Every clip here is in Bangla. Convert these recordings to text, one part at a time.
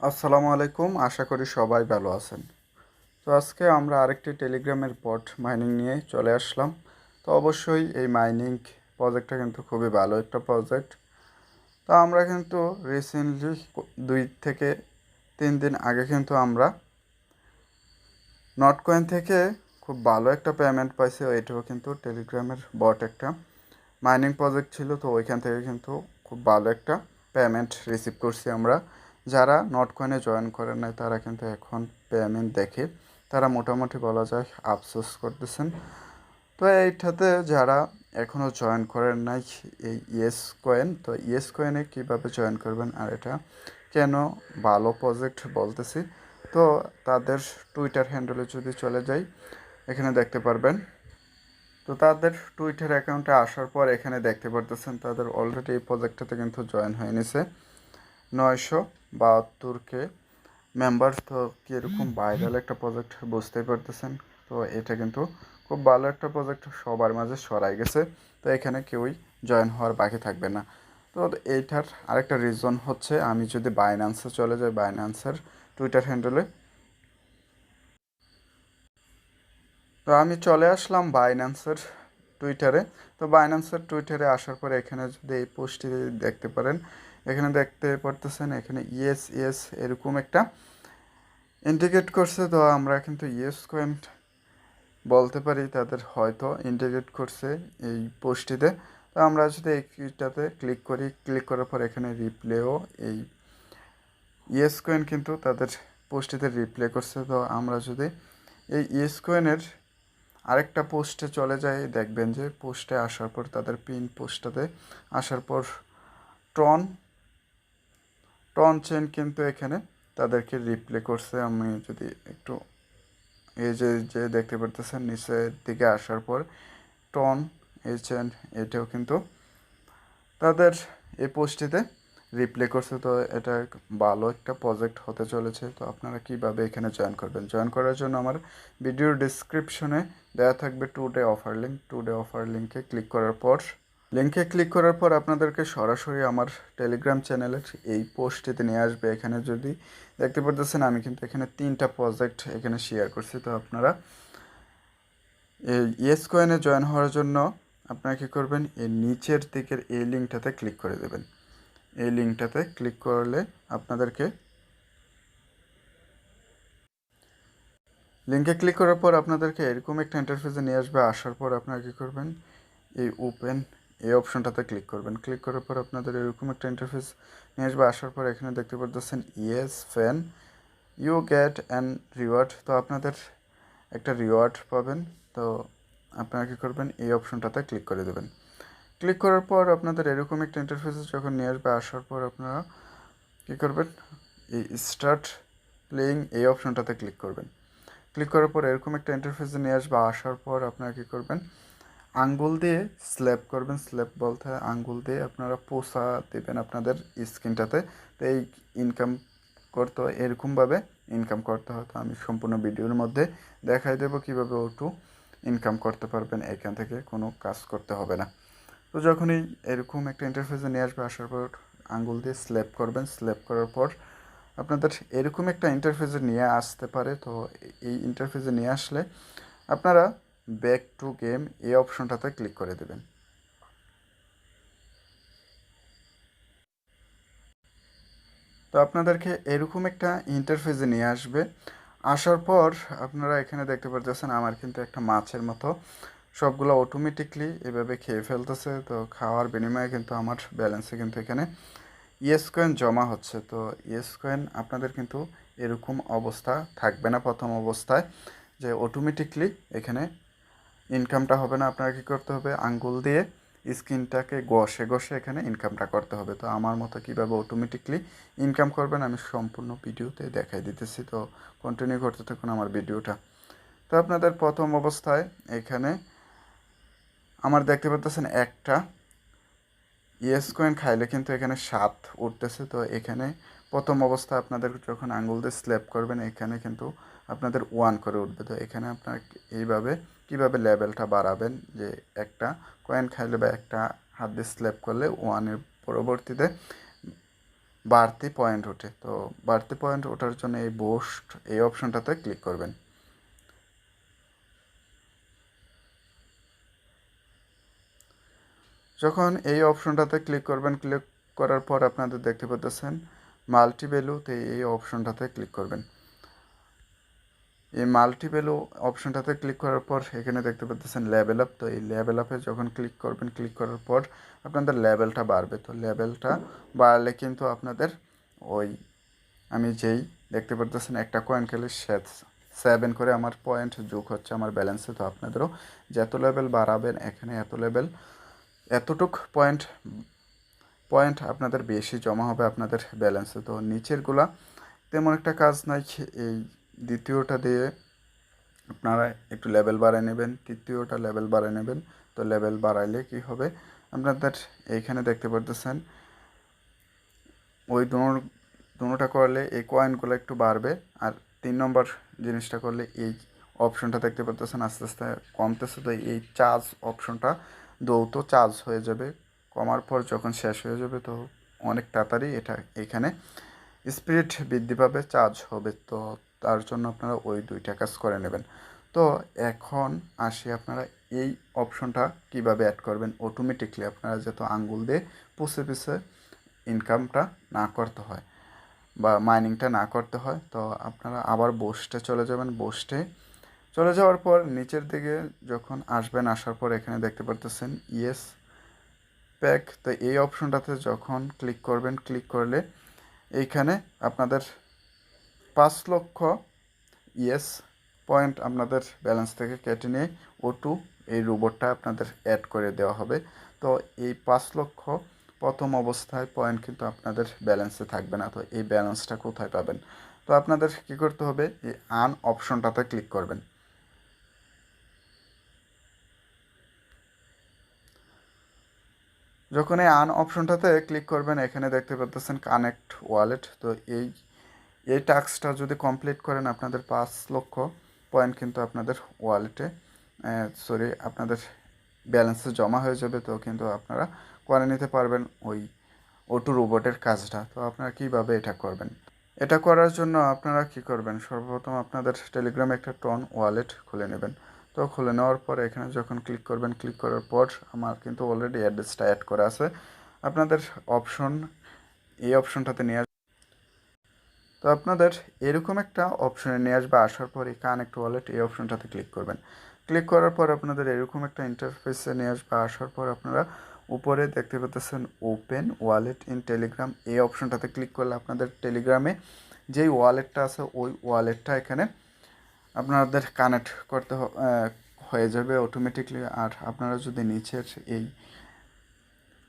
আসসালামু আলাইকুম, আশা করি সবাই ভালো আছেন। তো আজকে আমরা আরেকটি টেলিগ্রামের বট মাইনিং নিয়ে চলে আসলাম। তো অবশ্যই এই মাইনিং প্রজেক্টটা কিন্তু খুবই ভালো একটা প্রজেক্ট। তো আমরা কিন্তু রিসেন্টলি 2 থেকে 3 দিন আগে কিন্তু আমরা নটকয়েন থেকে খুব ভালো একটা পেমেন্ট পাইছি। এটাও কিন্তু টেলিগ্রামের বট একটা মাইনিং প্রজেক্ট ছিল। তো ওইখান থেকে কিন্তু খুব ভালো একটা পেমেন্ট রিসিভ করছি আমরা। যারা নটকয়েনে জয়েন করেন নাই তারা কিন্তু এখন পেমেন্ট দেখে তারা মোটামুটি বলা যায় আফসোস করতেছেন। তো এইটাতে যারা এখনও জয়েন করেন নাই এই ইয়েস কয়েন, তো ইয়েস কয়েনে কীভাবে জয়েন করবেন আর এটা কেন ভালো প্রজেক্ট বলতেছি, তো তাদের টুইটার হ্যান্ডেলে যদি চলে যাই এখানে দেখতে পারবেন। তো তাদের টুইটার অ্যাকাউন্টে আসার পর এখানে দেখতে পারতেছেন তাদের অলরেডি এই প্রজেক্টটাতে কিন্তু জয়েন হয়ে নিছে 972 মেম্বার্স। তো কীরকম ভাইরাল একটা প্রজেক্ট বুঝতেই পারতেছেন। তো এটা কিন্তু খুব ভালো একটা প্রজেক্ট, সবার মাঝে সরাই গেছে। তো এখানে কেউই জয়েন হওয়ার বাকি থাকবে না। তো এইটার আরেকটা রিজন হচ্ছে, আমি যদি বাইন্যান্সে চলে যাই, বাইন্যান্সের টুইটার হ্যান্ডেলে, তো আমি চলে আসলাম বাইন্যান্সের টুইটারে। তো বাইন্যান্সের টুইটারে আসার পরে এখানে যদি এই পোস্টটি দেখতে পারেন, এখানে দেখতে পারতেছেন এখানে ইয়েস ইয়েস এরকম একটা ইন্ডিকেট করছে। তো আমরা কিন্তু ইয়েস কয়েন বলতে পারি তাদের হয়তো ইন্ডিকেট করছে এই পোস্টটিতে। তো আমরা যদি এইটাতে ক্লিক করি, ক্লিক করার পর এখানে রিপ্লেও এই ইয়েস কয়েন কিন্তু তাদের পোস্টটিতে রিপ্লে করছে। তো আমরা যদি এই ইয়েস কয়েনের আরেকটা পোস্টে চলে যায়, দেখবেন যে পোস্টে আসার পর তাদের পিন পোস্টটাতে আসার পর টন টন চেন কিন্তু এখানে তাদেরকে রিপ্লে করছে। আমি যদি একটু এই যে দেখতে পারতেছেন নিচের দিকে আসার পর টন এই চেন, এটাও কিন্তু তাদের এই পোস্টটিতে রিপ্লে করছে। তো এটা ভালো একটা প্রজেক্ট হতে চলেছে। তো আপনারা কীভাবে এখানে জয়েন করবেন, জয়েন করার জন্য আমার ভিডিওর ডিসক্রিপশনে দেওয়া থাকবে today offer link. Today offer লিঙ্কে ক্লিক করার পর আপনাদেরকে সরাসরি আমার টেলিগ্রাম চ্যানেলের এই পোস্টটিতে নিয়ে আসবে। এখানে যদি দেখতে পারতেছেন আমি কিন্তু এখানে 3টা প্রজেক্ট এখানে শেয়ার করছি। তো আপনারা এই ইয়েস কয়েনে জয়েন হওয়ার জন্য আপনারা কী করবেন, এই নিচের দিকের এই লিঙ্কটাতে ক্লিক করে দেবেন। এই লিঙ্কটাতে ক্লিক করলে আপনাদেরকে লিঙ্কে ক্লিক করার পর আপনাদেরকে এরকম একটা ইন্টারফেসে নিয়ে আসবে। আসার পর আপনারা কী করবেন, এই ওপেন এই অপশনটাতে ক্লিক করবেন। ক্লিক করার পর আপনাদের এরকম একটা ইন্টারফেস নিয়ে আসবে। আসার পর এখানে দেখতে পাচ্ছেন yes fan you get an reward. তো আপনাদের একটা রিওয়ার্ড পাবেন। তো আপনারা কী করবেন, এই অপশনটাতে ক্লিক করে দেবেন। ক্লিক করার পর আপনাদের এরকম একটা ইন্টারফেসে যখন নিয়ে আসবে, আসার পর আপনারা কী করবেন, এই স্টার্ট প্লেয়িং এই অপশনটাতে ক্লিক করবেন। ক্লিক করার পর এরকম একটা ইন্টারফেসে নিয়ে আসবে। আসার পর আপনারা কী করবেন, আঙ্গুল দিয়ে স্ল্যাপ করবেন। স্ল্যাপ বলতে আঙ্গুল দিয়ে আপনারা পোষা দেবেন আপনাদের স্ক্রিনটাতে। তো এই ইনকাম করতে হয়, এরকমভাবে ইনকাম করতে হয়। তো আমি সম্পূর্ণ ভিডিওর মধ্যে দেখাই দেবো কীভাবে ওটু ইনকাম করতে পারবেন, এখান থেকে কোনো কাজ করতে হবে না। তো যখনই এরকম একটা ইন্টারফেসে নিয়ে আসবে, আসার পর আঙ্গুল দিয়ে স্ল্যাপ করবেন। স্ল্যাপ করার পর আপনাদের এরকম একটা ইন্টারফেসে নিয়ে আসতে পারে। তো এই ইন্টারফেসে নিয়ে আসলে আপনারা ব্যাক টু গেম এই অপশনটাতে ক্লিক করে দেবেন। তো আপনাদেরকে এরকম একটা ইন্টারফেসে নিয়ে আসবে। আসার পর আপনারা এখানে দেখতে পাচ্ছেন আমার কিন্তু একটা মাছের মতো সবগুলো অটোমেটিকলি এভাবে খেয়ে ফেলতেছে। তো খাওয়ার বিনিময়ে কিন্তু আমার ব্যালেন্সে কিন্তু এখানে ইয়েস কয়েন জমা হচ্ছে। তো ইয়েস কয়েন আপনাদের কিন্তু এরকম অবস্থা থাকবে না প্রথম অবস্থায়, যে অটোমেটিকলি এখানে ইনকামটা হবে না। আপনারা কী করতে হবে, আঙ্গুল দিয়ে স্ক্রিনটাকে ঘষে ঘষে এখানে ইনকামটা করতে হবে। তো আমার মতো কীভাবে অটোমেটিকলি ইনকাম করবেন আমি সম্পূর্ণ ভিডিওতে দেখাই দিতেছি। তো কন্টিনিউ করতে থাকুন আমার ভিডিওটা। তো আপনাদের প্রথম অবস্থায় এখানে আমার দেখতে পাচ্ছেন একটা ইয়েস কয়েন খাইলে কিন্তু এখানে 7 উঠতেছে। তো এখানে প্রথম অবস্থায় আপনাদের যখন আঙ্গুল দিয়ে স্ল্যাপ করবেন এখানে কিন্তু আপনাদের 1 করে উঠবে। তো এখানে আপনার এইভাবে কীভাবে লেভেলটা বাড়াবেন, যে একটা কয়েন খাইলে বা একটা হাত দিয়ে স্ল্যাপ করলে 1-এর পরবর্তীতে বাড়তি পয়েন্ট ওঠে। তো বাড়তি পয়েন্ট ওঠার জন্য এই বুস্ট এই অপশনটাতে ক্লিক করবেন। যখন এই অপশনটাতে ক্লিক করবেন, ক্লিক করার পর আপনাদের দেখতে পাচ্ছেন মাল্টি ভ্যালুতে এই অপশনটাতে ক্লিক করবেন। এই মাল্টি ভ্যালু অপশনটাতে ক্লিক করার পর এখানে দেখতে পাচ্ছেন লেভেল আপ। তো এই লেভেল আপে যখন ক্লিক করবেন, ক্লিক করার পর আপনাদের লেভেলটা বাড়বে। তো লেভেলটা বাড়লে কিন্তু আপনাদের ওই আমি যেই দেখতে পাচ্ছেন একটা কয়েন খেলে 7 করে আমার পয়েন্ট যোগ হচ্ছে আমার ব্যালেন্সে। তো আপনাদেরও যত লেভেল বাড়াবেন এখানে এত লেভেল এতটুক পয়েন্ট পয়েন্ট আপনাদের বেশি জমা হবে আপনাদের ব্যালেন্সে। তো নিচেরগুলা তেমন একটা কাজ নাই। এই দ্বিতীয়টা দিয়ে আপনারা একটু লেভেল বাড়ায় নেবেন, তৃতীয়টা লেভেল বাড়ায় নেবেন। তো লেভেল বাড়াইলে কি হবে, আপনাদের এইখানে দেখতে পারতেছেন ওই দুটোটা করলে এই কয়েনগুলো একটু বাড়বে। আর 3 নম্বর জিনিসটা করলে এই অপশনটা দেখতে পারতেছেন আস্তে আস্তে কমতেছে। তো এই চার্জ অপশনটা দ্রুত চার্জ হয়ে যাবে। কমার পর যখন শেষ হয়ে যাবে তো অনেক তাড়াতাড়ি এটা এখানে স্পিড বৃদ্ধি পাবে, চার্জ হবে। তো তার জন্য আপনারা ওই দুইটা কাজ করে নেবেন। তো এখন আসি আপনারা এই অপশনটা কিভাবে অ্যাড করবেন অটোমেটিকলি, আপনারা যত আঙ্গুল দিয়ে পুষে পুষে ইনকামটা না করতে হয় বা মাইনিংটা না করতে হয়। তো আপনারা আবার বুস্টে চলে যাবেন। বুস্টে চলে যাওয়ার পর নিচের দিকে যখন আসবেন, আসার পর এখানে দেখতে পারতেছেন ইয়েস প্যাক। তো এই অপশনটাতে যখন ক্লিক করবেন, ক্লিক করলে এইখানে আপনাদের 5 লক্ষ ইয়েস পয়েন্ট আপনাদের ব্যালেন্স থেকে কেটে নিয়ে O2 এই রোবটটা আপনাদের অ্যাড করে দেওয়া হবে। তো এই 5 লক্ষ প্রথম অবস্থায় পয়েন্ট কিন্তু আপনাদের ব্যালেন্সে থাকবে না। তো এই ব্যালেন্সটা কোথায় পাবেন? তো আপনাদের কী করতে হবে, এই আন অপশনটাতে ক্লিক করবেন। যখন এই আন অপশনটাতে ক্লিক করবেন এখানে দেখতে পাচ্ছেন কানেক্ট ওয়ালেট। তো এই টাস্কটা যদি কমপ্লিট করেন আপনাদের 5 লক্ষ পয়েন্ট কিন্তু আপনাদের ওয়ালেটে আপনাদের ব্যালেন্সে জমা হয়ে যাবে। তো কিন্তু আপনারা করে নিতে পারবেন ওই O2 রোবটের কাজটা। তো আপনারা কীভাবে এটা করবেন? এটা করার জন্য আপনারা কি করবেন, সর্বপ্রথম আপনাদের টেলিগ্রামে একটা টন ওয়ালেট খুলে নেবেন। তো খুলে নেওয়ার পর এখানে যখন ক্লিক করবেন, ক্লিক করার পর আমার কিন্তু অলরেডি অ্যাড্রেসটা অ্যাড করা আছে। আপনাদের এই অপশনটাতে নিয়ে তো আপনাদের এরকম একটা অপশনে নিয়ে আসবে। আসার পর এই কানেক্ট ওয়ালেট এই অপশনটাতে ক্লিক করবেন। ক্লিক করার পর আপনাদের এরকম একটা ইন্টারফেসে নিয়ে আসবে। আসার পর আপনারা উপরে দেখতে পাচ্ছেন ওপেন ওয়ালেট ইন টেলিগ্রাম এই অপশনটাতে ক্লিক করলে আপনাদের টেলিগ্রামে যেই ওয়ালেটটা আছে ওই ওয়ালেটটা এখানে আপনাদের কানেক্ট করতে হয়ে যাবে অটোমেটিকলি। আর আপনারা যদি নিচের এই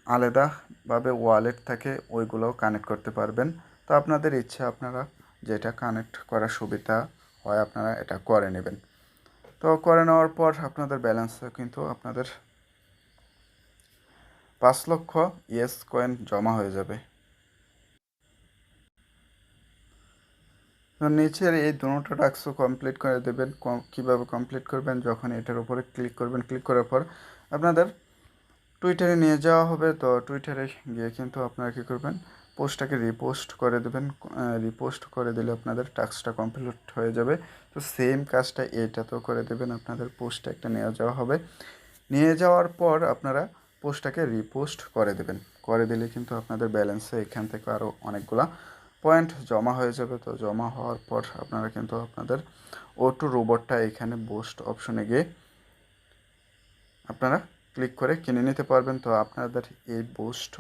আলাদাভাবে ওয়ালেট থাকে ওইগুলোও কানেক্ট করতে পারবেন। তো আপনাদের ইচ্ছা আপনারা যেটা কানেক্ট করার সুবিধা হয় আপনারা এটা করে নেবেন। তো করে নেওয়ার পর আপনাদের ব্যালেন্সে কিন্তু আপনাদের 5 লক্ষ ইয়েস কয়েন জমা হয়ে যাবে। তো নিচের এই দুটো টাস্কও কমপ্লিট করে দেবেন। কীভাবে কমপ্লিট করবেন, যখন এটার উপরে ক্লিক করবেন, ক্লিক করার পর আপনাদের টুইটারে নিয়ে যাওয়া হবে। তো টুইটারে গিয়ে কিন্তু আপনারা কী করবেন, পোস্টটাকে রিপোস্ট করে দেবেন। রিপোস্ট করে দিলে আপনাদের টাস্কটা কমপ্লিট হয়ে যাবে। তো সেম কাজটা এইটাতেও করে দেবেন। আপনাদের পোস্টটা একটা নিয়ে যাওয়া হবে। নিয়ে যাওয়ার পর আপনারা পোস্টটাকে রিপোস্ট করে দেবেন। করে দিলে কিন্তু আপনাদের ব্যালেন্সে এখান থেকে আরও অনেকগুলা পয়েন্ট জমা হয়ে যাবে। তো জমা হওয়ার পর আপনারা কিন্তু আপনাদের O2 রোবটটা এখানে বুস্ট অপশনে গিয়ে আপনারা ক্লিক করে কিনে নিতে পারবেন। তো আপনাদের এই বুস্ট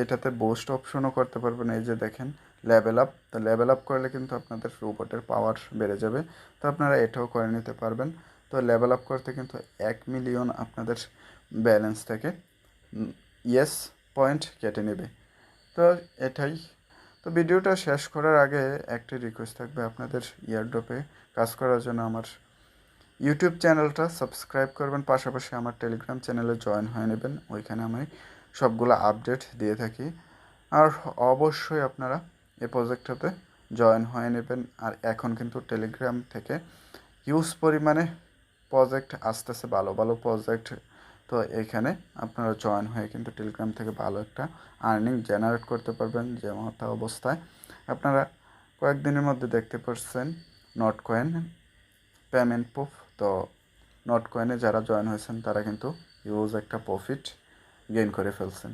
এটাতে বুস্ট অপশনও করতে পারবেন। এই যে দেখেন লেভেল আপ। তো লেভেল আপ করলে কিন্তু আপনাদের রোবটের পাওয়ার বেড়ে যাবে। তো আপনারা এটাও করে নিতে পারবেন। তো লেভেল আপ করতে কিন্তু 1 মিলিয়ন আপনাদের ব্যালেন্স থেকে ইয়েস পয়েন্ট কেটে নেবে। তো এটাই। তো ভিডিওটা শেষ করার আগে একটা রিকোয়েস্ট থাকবে, আপনাদের ইয়ারড্রপে কাজ করার জন্য আমার ইউটিউব চ্যানেলটা সাবস্ক্রাইব করবেন, পাশাপাশি আমার টেলিগ্রাম চ্যানেলে জয়েন হয়ে নেবেন। ওইখানে আমি সবগুলো আপডেট দিয়ে থাকি। আর অবশ্যই আপনারা এই প্রজেক্টটাতে জয়েন হয়ে নেবেন। আর এখন কিন্তু টেলিগ্রাম থেকে হিউজ পরিমাণে প্রজেক্ট আসতেছে, ভালো ভালো প্রজেক্ট তো এখানে আপনারা জয়েন হয়ে কিন্তু টেলিগ্রাম থেকে ভালো একটা আর্নিং জেনারেট করতে পারবেন। যে মতো অবস্থায় আপনারা কয়েকদিনের মধ্যে দেখতে পাচ্ছেন নট কয়েন পেমেন্ট প্রুফ। তো নট কয়েনে যারা জয়েন হয়েছেন তারা কিন্তু হিউজ একটা প্রফিট গেইন করে ফেলছেন।